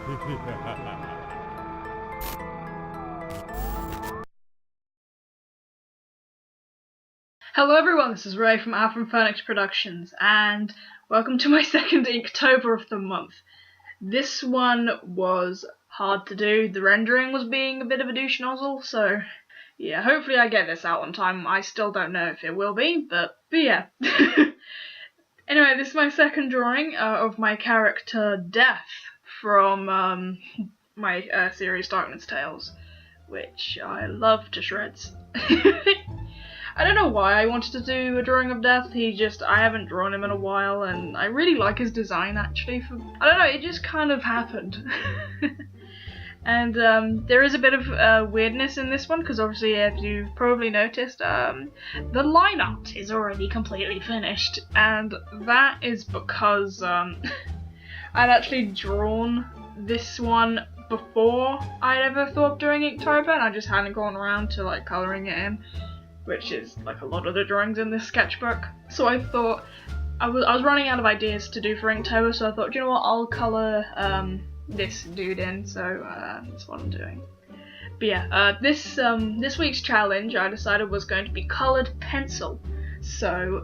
Hello everyone, this is Ray from Infernex Productions, and welcome to my second Inktober of the month. This one was hard to do. The rendering was being a bit of a douche nozzle, so yeah, hopefully I get this out on time. I still don't know if it will be, but yeah. Anyway, this is my second drawing of my character Death from my series Darkness Tales, which I love to shreds. I don't know why I wanted to do a drawing of Death. I haven't drawn him in a while, and I really like his design actually. I don't know, it just kind of happened. And there is a bit of weirdness in this one, because obviously, as you've probably noticed, the line art is already completely finished, and that is because I'd actually drawn this one before I'd ever thought of doing Inktober, and I just hadn't gone around to like colouring it in, which is like a lot of the drawings in this sketchbook. So I thought, I was running out of ideas to do for Inktober, so I thought, you know what, I'll colour this dude in, so that's what I'm doing. But yeah, this week's challenge I decided was going to be coloured pencil. So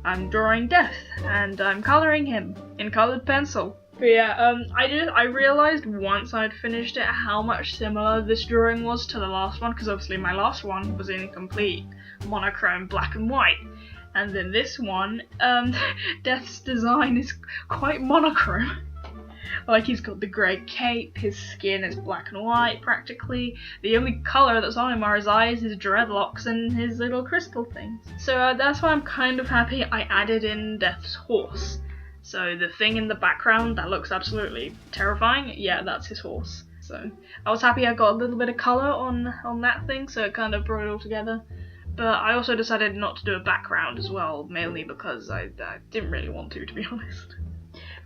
I'm drawing Death, and I'm colouring him in coloured pencil. But yeah, I realised once I'd finished it how much similar this drawing was to the last one, because obviously my last one was in complete monochrome black and white, and then this one, Death's design is quite monochrome. Like, he's got the grey cape, his skin is black and white practically, the only colour that's on him are his eyes, his dreadlocks, and his little crystal things. So that's why I'm kind of happy I added in Death's horse. So the thing in the background that looks absolutely terrifying, yeah, that's his horse. So I was happy I got a little bit of colour on that thing, so it kind of brought it all together. But I also decided not to do a background as well, mainly because I didn't really want to be honest.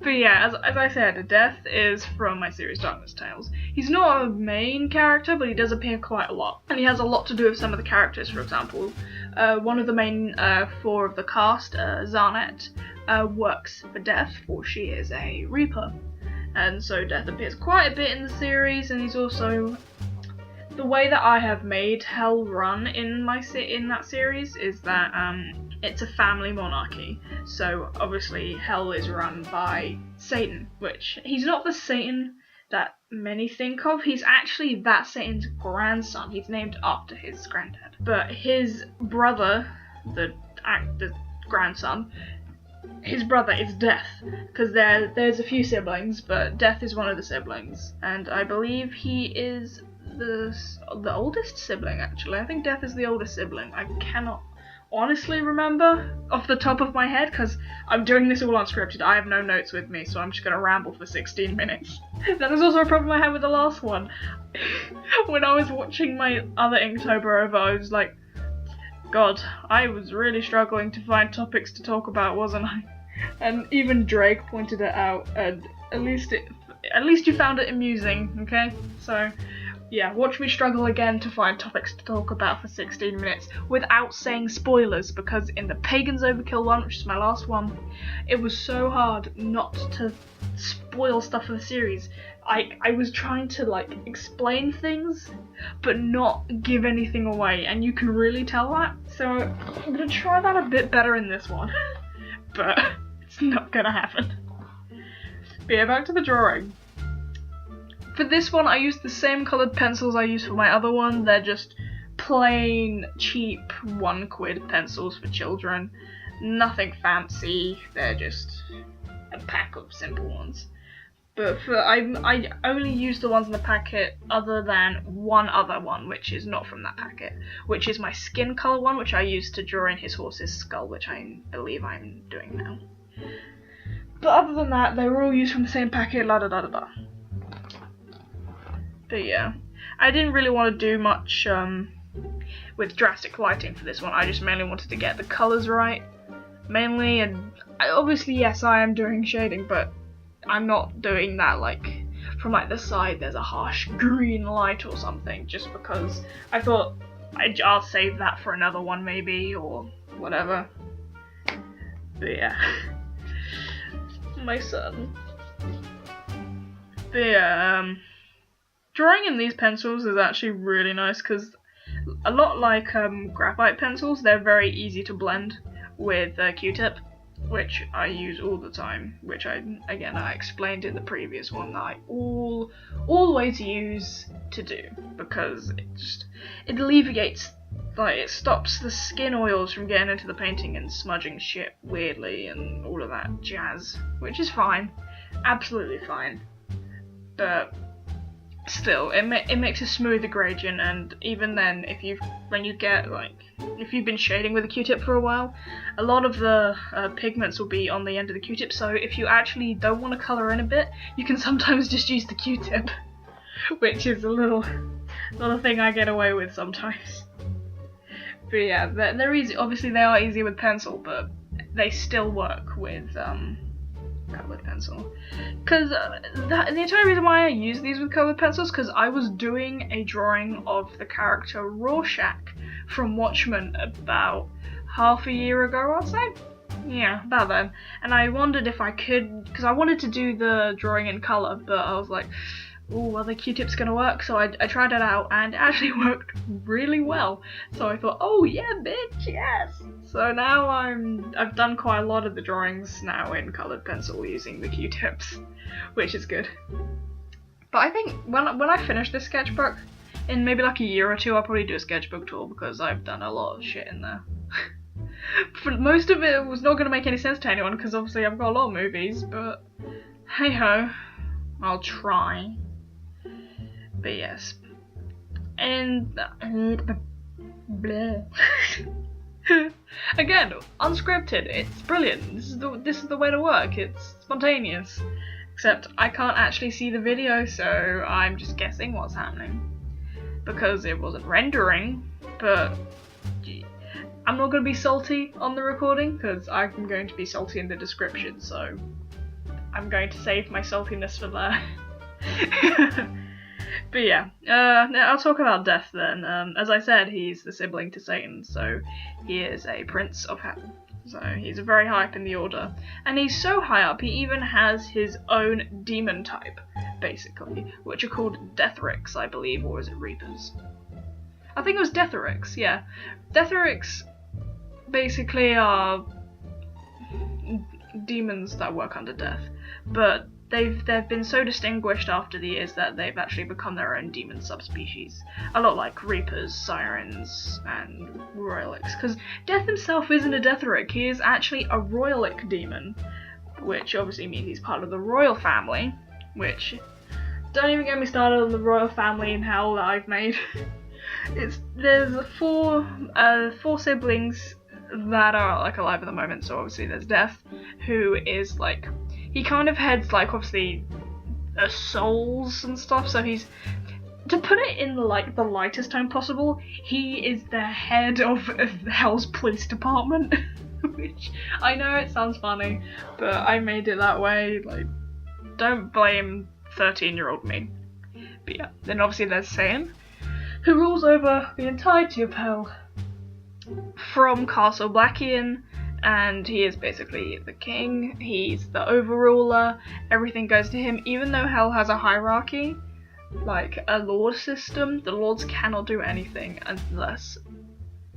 But yeah, as I said, Death is from my series Darkness Tales. He's not a main character, but he does appear quite a lot. And he has a lot to do with some of the characters. For example, one of the main four of the cast, Zarnet, works for Death, for she is a Reaper. And so Death appears quite a bit in the series, and he's also... The way that I have made Hell run in that series is that it's a family monarchy. So obviously Hell is run by Satan, which he's not the Satan that many think of. He's actually that Satan's grandson. He's named after his granddad. But his brother, the grandson, his brother is Death, because there's a few siblings, but Death is one of the siblings, and I believe he is the oldest sibling, actually. I think Death is the oldest sibling. I cannot honestly remember off the top of my head, because I'm doing this all unscripted. I have no notes with me, so I'm just going to ramble for 16 minutes. That is also a problem I had with the last one. When I was watching my other Inktober over, I was like, God, I was really struggling to find topics to talk about, wasn't I? And even Drake pointed it out, and at least you found it amusing, okay? So yeah, watch me struggle again to find topics to talk about for 16 minutes without saying spoilers, because in the Pagans Overkill one, which is my last one, it was so hard not to spoil stuff for the series. I was trying to like explain things but not give anything away, and you can really tell that. So I'm gonna try that a bit better in this one. But it's not gonna happen. But yeah, back to the drawing. For this one, I used the same coloured pencils I used for my other one. They're just plain, cheap, £1 pencils for children. Nothing fancy, they're just a pack of simple ones. But I only used the ones in the packet other than one other one, which is not from that packet, which is my skin colour one, which I used to draw in his horse's skull, which I believe I'm doing now. But other than that, they were all used from the same packet, la da da da da. But yeah, I didn't really want to do much with drastic lighting for this one. I just mainly wanted to get the colours right, mainly, and obviously yes, I am doing shading, but I'm not doing that like from like the side there's a harsh green light or something, just because I thought I'll save that for another one maybe, or whatever. But yeah, my son. But yeah, drawing in these pencils is actually really nice because a lot like graphite pencils, they're very easy to blend with Q-tip, which I use all the time, which I explained in the previous one that I always use to do, because it alleviates, like, it stops the skin oils from getting into the painting and smudging shit weirdly and all of that jazz, which is fine, absolutely fine, but still, it makes a smoother gradient. And even then, if you've been shading with a Q-tip for a while, a lot of the pigments will be on the end of the Q-tip, so if you actually don't want to colour in a bit, you can sometimes just use the Q-tip, which is a little thing I get away with sometimes. But yeah, they're easy. Obviously they are easy with pencil, but they still work with coloured pencil. Because the entire reason why I use these with coloured pencils, because I was doing a drawing of the character Rorschach from Watchmen about half a year ago, I'd say. Yeah, about then. And I wondered if I could, because I wanted to do the drawing in colour, but I was like, ooh, are the Q-tips gonna work? So I tried it out, and it actually worked really well. So I thought, oh yeah, bitch, yes! So now I've done quite a lot of the drawings now in coloured pencil using the Q-tips, which is good. But I think when I finish this sketchbook, in maybe like a year or two, I'll probably do a sketchbook tour, because I've done a lot of shit in there. For most of it was not going to make any sense to anyone, because obviously I've got a lot of movies, but hey ho, I'll try. But yes, and again, unscripted. It's brilliant. This is the way to work. It's spontaneous. Except I can't actually see the video, so I'm just guessing what's happening because it wasn't rendering. But I'm not going to be salty on the recording because I'm going to be salty in the description. So I'm going to save my saltiness for there. But yeah, I'll talk about Death then. As I said, he's the sibling to Satan, so he is a prince of hell. So he's very high up in the order. And he's so high up, he even has his own demon type, basically, which are called Deatherics, I believe, or is it Reapers? I think it was Deatherics, yeah. Deatherics basically are demons that work under death, but they've been so distinguished after the years that they've actually become their own demon subspecies. A lot like Reapers, Sirens, and Royalics. Because Death himself isn't a Deatheric, he is actually a Royalic demon, which obviously means he's part of the royal family, which, don't even get me started on the royal family in hell that I've made. There's four siblings that are like alive at the moment, so obviously there's Death, who is like, he kind of heads like obviously souls and stuff, so he's, to put it in like the lightest tone possible, he is the head of Hell's police department. Which I know it sounds funny, but I made it that way, like, don't blame 13-year-old me. But yeah, then obviously there's Satan, who rules over the entirety of Hell from Castle Blackian, and he is basically the king, he's the overruler, everything goes to him. Even though Hell has a hierarchy, like a lord system, the lords cannot do anything unless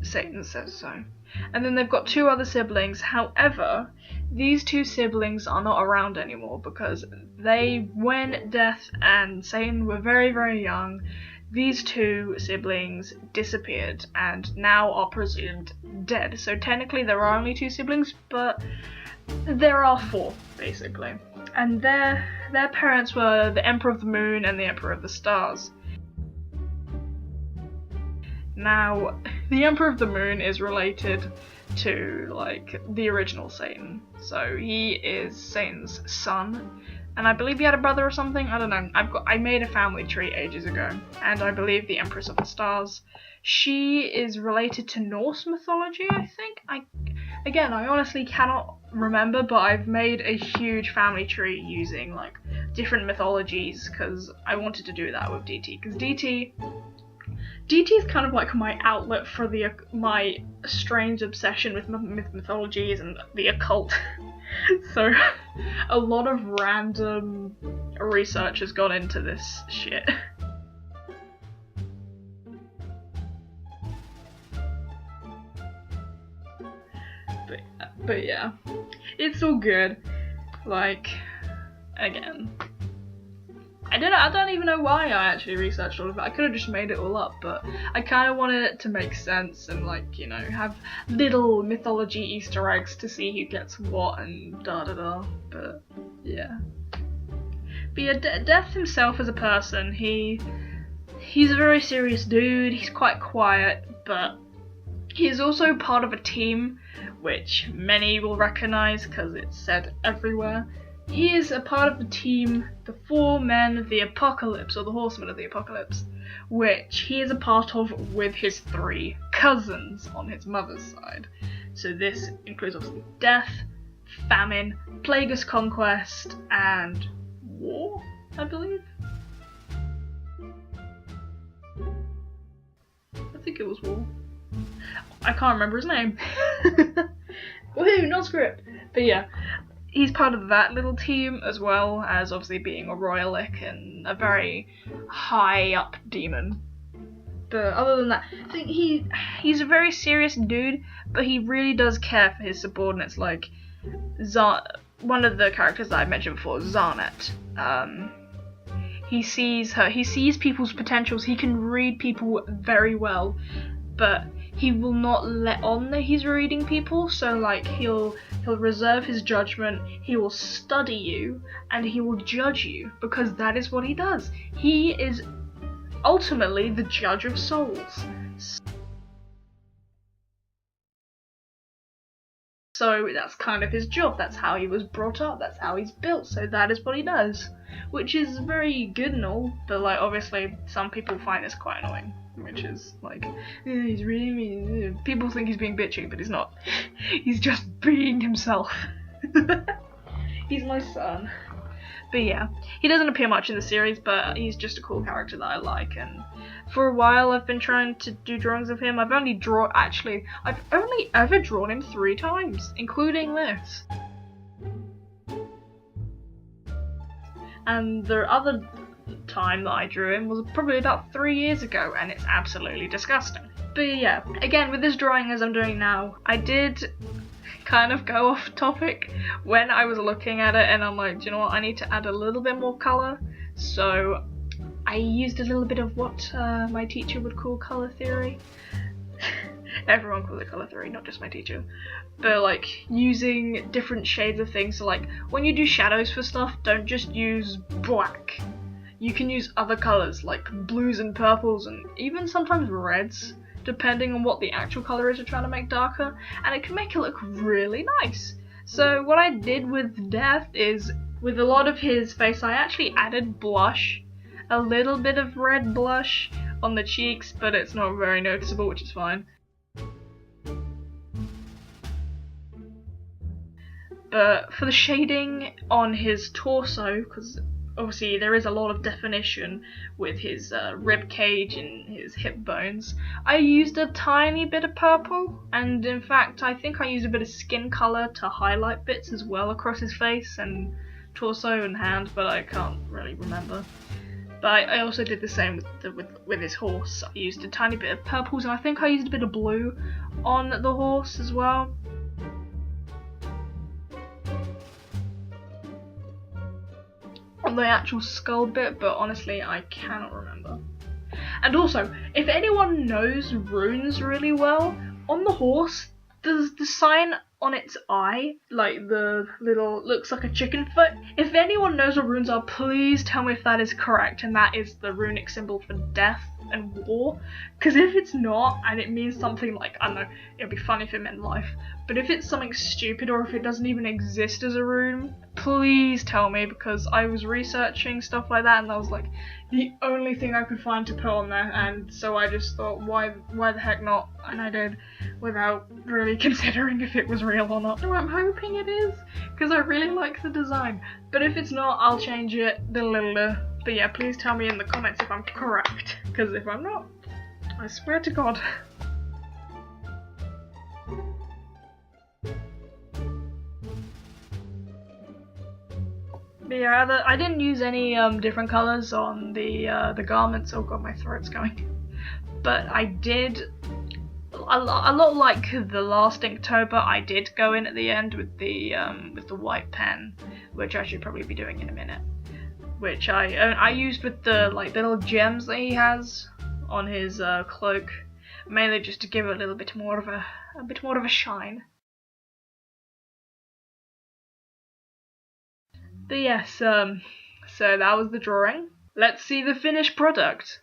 Satan says so. And then they've got two other siblings. However, these two siblings are not around anymore because when Death and Satan were very, very young, these two siblings disappeared and now are presumed dead. So technically there are only two siblings, but there are four, basically. And their parents were the Emperor of the Moon and the Emperor of the Stars. Now, the Emperor of the Moon is related to, like, the original Satan. So he is Satan's son. And I believe he had a brother or something, I don't know. I made a family tree ages ago, and I believe the Empress of the Stars, she is related to Norse mythology, I think. I honestly cannot remember, but I've made a huge family tree using like different mythologies because I wanted to do that with DT. Because DT is kind of like my outlet for my strange obsession with mythologies and the occult. So a lot of random research has gone into this shit. But yeah, it's all good. Like, again, I don't even know why I actually researched all of it. I could have just made it all up, but I kind of wanted it to make sense and, like, you know, have little mythology Easter eggs to see who gets what and da da da. But yeah, Death himself as a person, he's a very serious dude. He's quite quiet, but he's also part of a team, which many will recognise because it's said everywhere. He is a part of the team, the Four Men of the Apocalypse, or the Horsemen of the Apocalypse, which he is a part of with his 3 cousins on his mother's side. So this includes obviously death, famine, plagueous conquest, and war, I believe. I think it was war. I can't remember his name. Woohoo, not script. But yeah, he's part of that little team, as well as obviously being a royalic and a very high up demon. But other than that, I think he's a very serious dude, but he really does care for his subordinates, like one of the characters that I mentioned before, Zarnet. He sees people's potentials, he can read people very well, but he will not let on that he's reading people, so like he'll reserve his judgment, he will study you, and he will judge you, because that is what he does. He is ultimately the judge of souls. So that's kind of his job, that's how he was brought up, that's how he's built, so that is what he does. Which is very good and all, but like obviously some people find this quite annoying. Which is like, he's really mean. People think he's being bitchy, but he's not. He's just being himself. He's my son. But yeah, he doesn't appear much in the series, but he's just a cool character that I like. And for a while, I've been trying to do drawings of him. I've only ever drawn him 3 times, including this. And the other time that I drew him was probably about 3 years ago, and it's absolutely disgusting. But yeah, again, with this drawing as I'm doing now, I did kind of go off topic when I was looking at it, and I'm like, do you know what, I need to add a little bit more colour. So I used a little bit of what my teacher would call colour theory. Everyone calls it colour theory, not just my teacher. But like using different shades of things, so like when you do shadows for stuff, don't just use black. You can use other colours like blues and purples and even sometimes reds, depending on what the actual colour is you're trying to make darker, and it can make it look really nice. So what I did with Death is, with a lot of his face, I actually added blush, a little bit of red blush on the cheeks, but it's not very noticeable, which is fine. But for the shading on his torso, because obviously there is a lot of definition with his rib cage and his hip bones, I used a tiny bit of purple, and in fact I think I used a bit of skin colour to highlight bits as well across his face and torso and hand, but I can't really remember. But I also did the same with his horse. I used a tiny bit of purples, and I think I used a bit of blue on the horse as well. On the actual skull bit, but honestly I cannot remember. And also, if anyone knows runes really well, on the horse, the sign on its eye, like the little, looks like a chicken foot, if anyone knows what runes are, please tell me if that is correct, and that is the runic symbol for death and war. Because if it's not, and it means something like, I don't know, it'd be funny if it meant life, but if it's something stupid or if it doesn't even exist as a rune, please tell me, because I was researching stuff like that and that was like the only thing I could find to put on there, and so I just thought, why the heck not, and I did, without really considering if it was real or not. So I'm hoping it is, because I really like the design, but if it's not, I'll change it. But yeah, please tell me in the comments if I'm correct, because if I'm not, I swear to God. But yeah, I didn't use any different colours on the garments. Oh god, my throat's going. But I did a lot like the last Inktober. I did go in at the end with the white pen, which I should probably be doing in a minute. Which I used with the little gems that he has on his cloak, mainly just to give it a little bit more of a shine. But yes, so that was the drawing. Let's see the finished product.